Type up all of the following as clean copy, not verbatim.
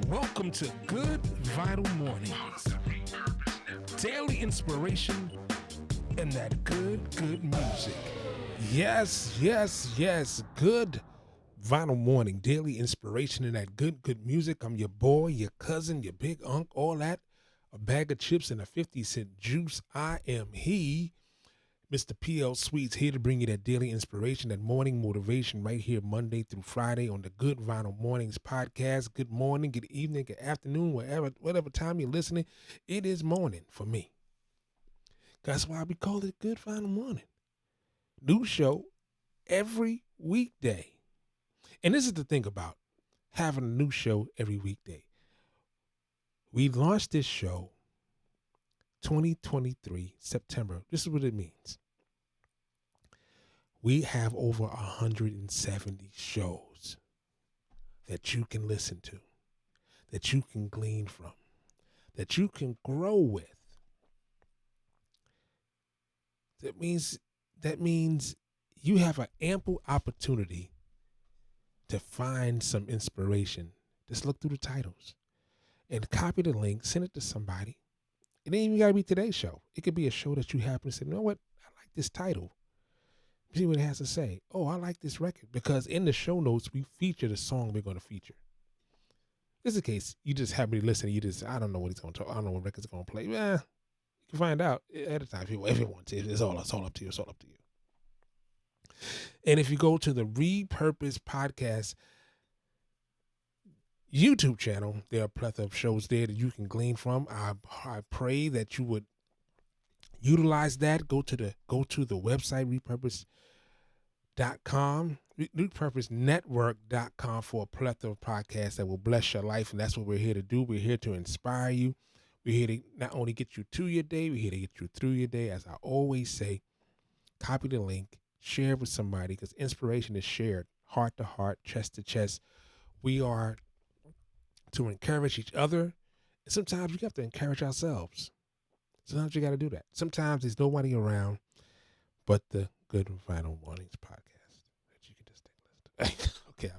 Welcome to Good Vital Mornings. Daily inspiration and that good music. Yes. Good Vital Morning. Daily inspiration and that good music. I'm your boy, your cousin, your big unk, all that. A bag of chips and a 50-cent juice. I am he. Mr. PL Sweets here to bring you that daily inspiration, that morning motivation right here Monday through Friday on the Good Vinyl Mornings podcast. Good morning, good evening, good afternoon, whatever time you're listening. It is morning for me. That's why we call it Good Vinyl Morning. New show every weekday. And this is the thing about having a new show every weekday. We launched this show 2023 September. This is what it means. We have over 170 shows that you can listen to, that you can glean from, that you can grow with. That means you have an ample opportunity to find some inspiration. Just look through the titles and copy the link, send it to somebody. It ain't even got to be today's show. It could be a show that you happen to say, you know what, I like this title. See what it has to say. Oh, I like this record. Because in the show notes, we feature the song we're going to feature. This is the case. You just happen to listen. I don't know what he's going to talk. I don't know what record's going to play. You can find out at a time if you want to. It's all up to you. It's all up to you. And if you go to the Repurpose Podcast YouTube channel, there are a plethora of shows there that you can glean from. I pray that you would utilize that. Go to the website, repurpose.com, repurposenetwork.com for a plethora of podcasts that will bless your life. And that's what we're here to do. We're here to inspire you. We're here to not only get you to your day, we're here to get you through your day. As I always say, copy the link, share it with somebody, because inspiration is shared, heart to heart, chest to chest. We are to encourage each other. And sometimes we have to encourage ourselves. Sometimes you got to do that. Sometimes there's nobody around but the Good Vinyl Mornings podcast that you can just take a list. Okay.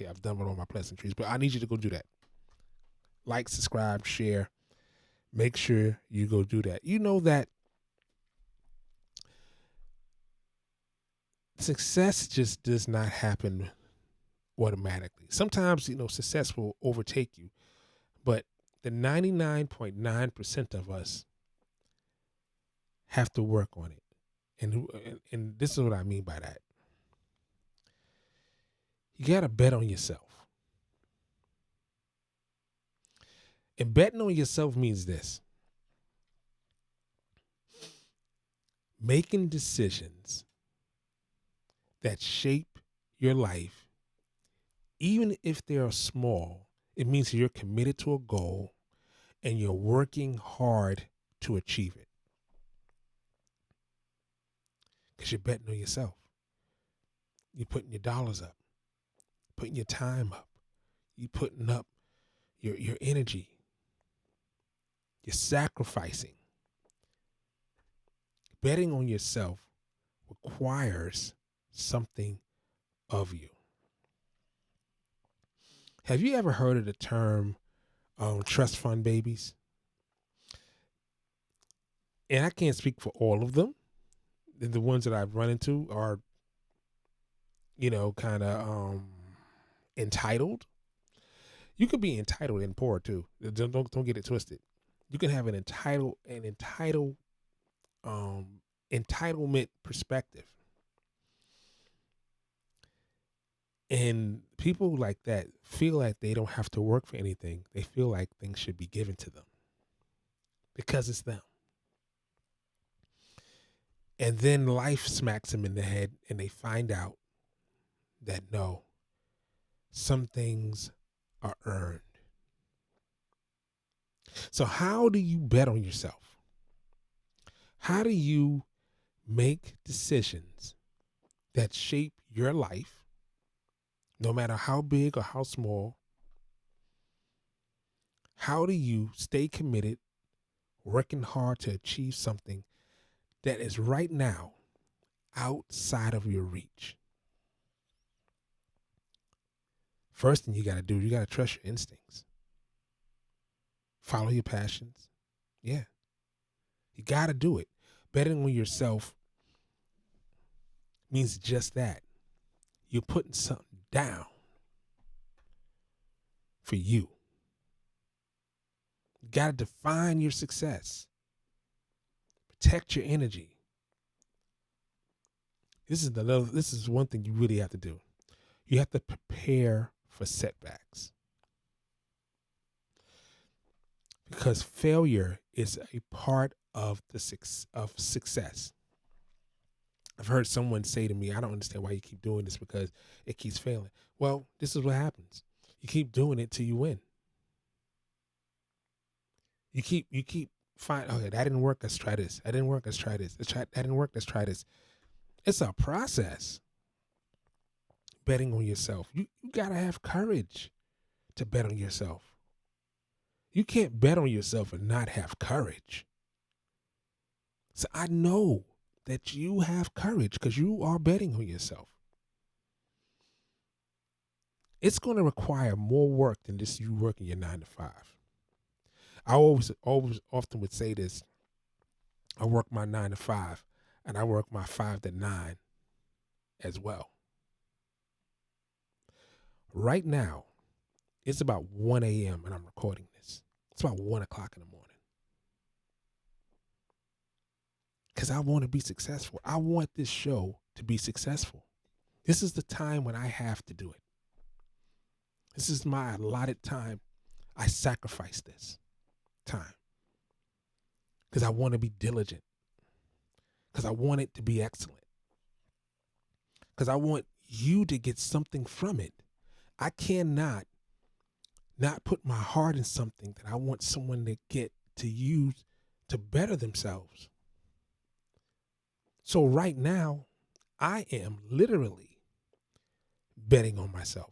I've done with all my pleasantries, but I need you to go do that. Like, subscribe, share. Make sure you go do that. You know that success just does not happen automatically. Sometimes, success will overtake you, but the 99.9% of us have to work on it. And this is what I mean by that. You got to bet on yourself. And betting on yourself means this: making decisions that shape your life, even if they are small. It means you're committed to a goal and you're working hard to achieve it. Because you're betting on yourself. You're putting your dollars up, putting your time up. You're putting up your energy. You're sacrificing. Betting on yourself requires something of you. Have you ever heard of the term trust fund babies? And I can't speak for all of them. The ones that I've run into are, kind of entitled. You could be entitled and poor too. Don't get it twisted. You can have an entitlement perspective. And people like that feel like they don't have to work for anything. They feel like things should be given to them because it's them. And then life smacks them in the head and they find out that no, some things are earned. So how do you bet on yourself? How do you make decisions that shape your life, no matter how big or how small? How do you stay committed, working hard to achieve something that is right now outside of your reach? First thing you got to do, you got to trust your instincts. Follow your passions. Yeah, you got to do it. Betting on yourself means just that. You're putting something down for you. You got to define your success. Protect your energy. This is one thing you really have to do. You have to prepare for setbacks. Because failure is a part of success. I've heard someone say to me, I don't understand why you keep doing this because it keeps failing. Well, this is what happens. You keep doing it till you win. You keep finding, okay, that didn't work, let's try this. That didn't work, let's try this. That didn't work, let's try this. It's a process. Betting on yourself. You gotta have courage to bet on yourself. You can't bet on yourself and not have courage. So I know that you have courage because you are betting on yourself. It's going to require more work than just you working your 9 to 5. I always often would say this. I work my 9 to 5 and I work my 5 to 9 as well. Right now, it's about 1 a.m. and I'm recording this. It's about 1 o'clock in the morning. Because I want to be successful. I want this show to be successful. This is the time when I have to do it. This is my allotted time. I sacrifice this time because I want to be diligent, because I want it to be excellent, because I want you to get something from it. I cannot not put my heart in something that I want someone to get to use to better themselves. So right now, I am literally betting on myself.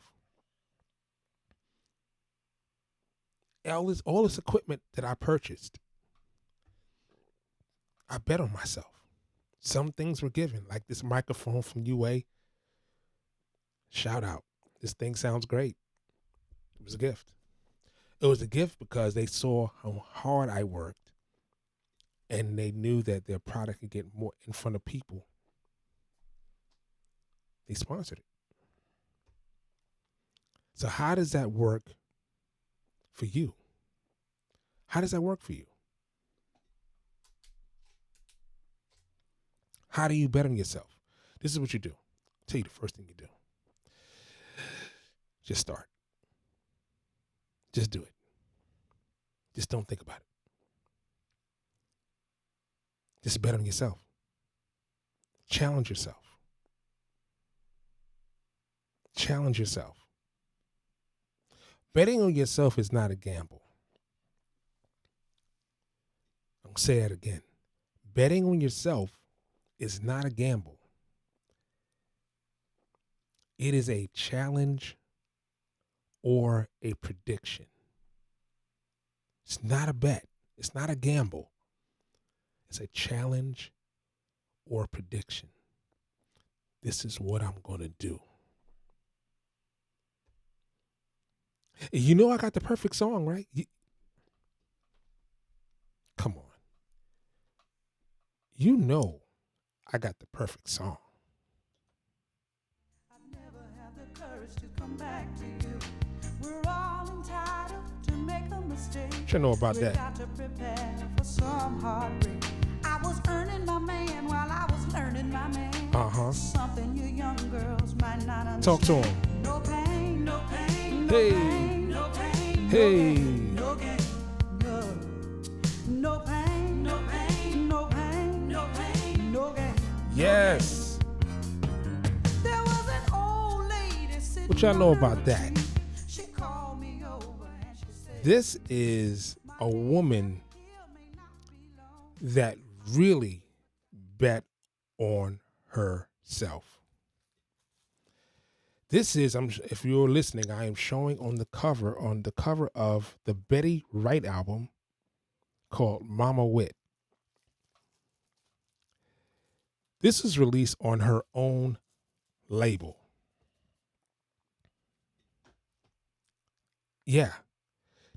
All this equipment that I purchased, I bet on myself. Some things were given, like this microphone from UA. Shout out. This thing sounds great. It was a gift. It was a gift because they saw how hard I worked and they knew that their product could get more in front of people. They sponsored it. So how does that work for you? How does that work for you? How do you bet on yourself? This is what you do. I'll tell you the first thing you do. Just start. Just do it. Just don't think about it. Just bet on yourself. Challenge yourself. Challenge yourself. Betting on yourself is not a gamble. I'm going to say that again. Betting on yourself is not a gamble. It is a challenge or a prediction. It's not a bet. It's not a gamble. It's a challenge or a prediction. This is what I'm going to do. You know I got the perfect song, right? Come on. You know I got the perfect song. I never have the courage to come back to you. We're all entitled to make a mistake. What you know about that? We got to prepare for some heartbreak. I was earning my man while I was learning my man. Something you young girls might not understand. Talk to him. No pain, no pain, no Hey. pain, no pain, Hey. no gain, no, no pain, no pain, no pain, no pain, no gain. Yes. There was an old lady sitting. What y'all know about that? She called me over and she said, This is a woman that really bet on herself. This is, if you're listening, I am showing on the cover of the Betty Wright album called Mama Wit. This is released on her own label. Yeah.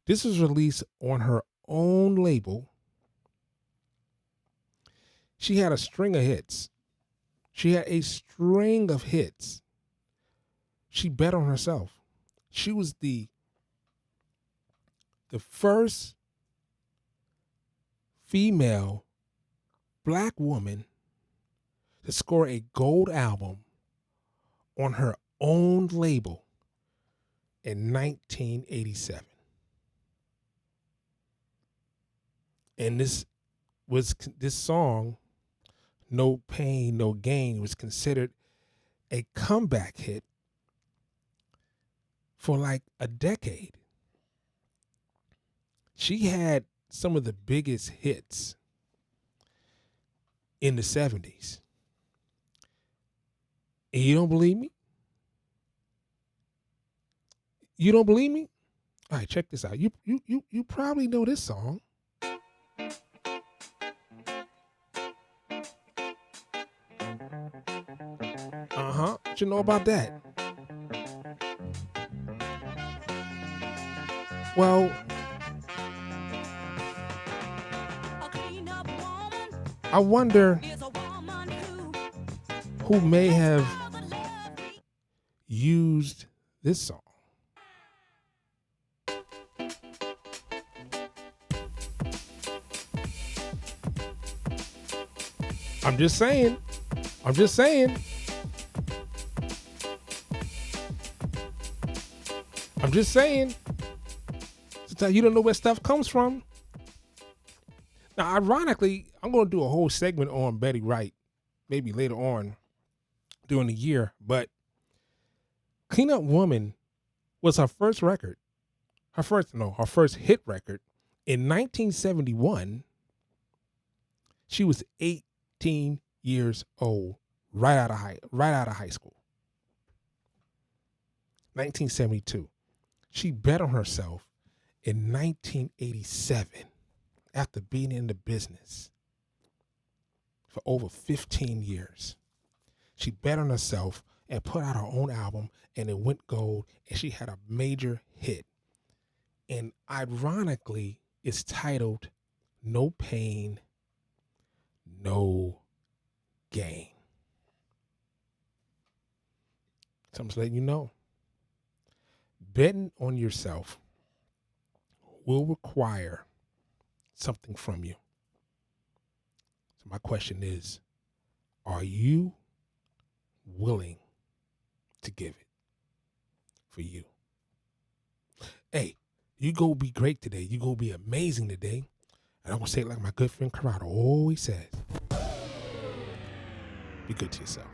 This is released on her own label. She had a string of hits. She had a string of hits. She bet on herself. She was the first female black woman to score a gold album on her own label in 1987. And this song, No Pain, No Gain, was considered a comeback hit for like a decade. She had some of the biggest hits in the 70s. And you don't believe me? You don't believe me? All right, check this out. You probably know this song. What you know about that? Well, I wonder who may have used this song. I'm just saying. Sometimes you don't know where stuff comes from. Now, ironically, I'm going to do a whole segment on Betty Wright, maybe later on during the year. But Clean Up Woman was her first record. Her first hit record. In 1971, she was 18 years old, right out of high school. 1972. She bet on herself in 1987 after being in the business for over 15 years. She bet on herself and put out her own album, and it went gold, and she had a major hit. And ironically, it's titled No Pain, No Gain. So I'm just letting you know. Betting on yourself will require something from you. So my question is, are you willing to give it for you? Hey, you go be great today. You go be amazing today. And I'm going to say it like my good friend Corrado always says. Be good to yourself.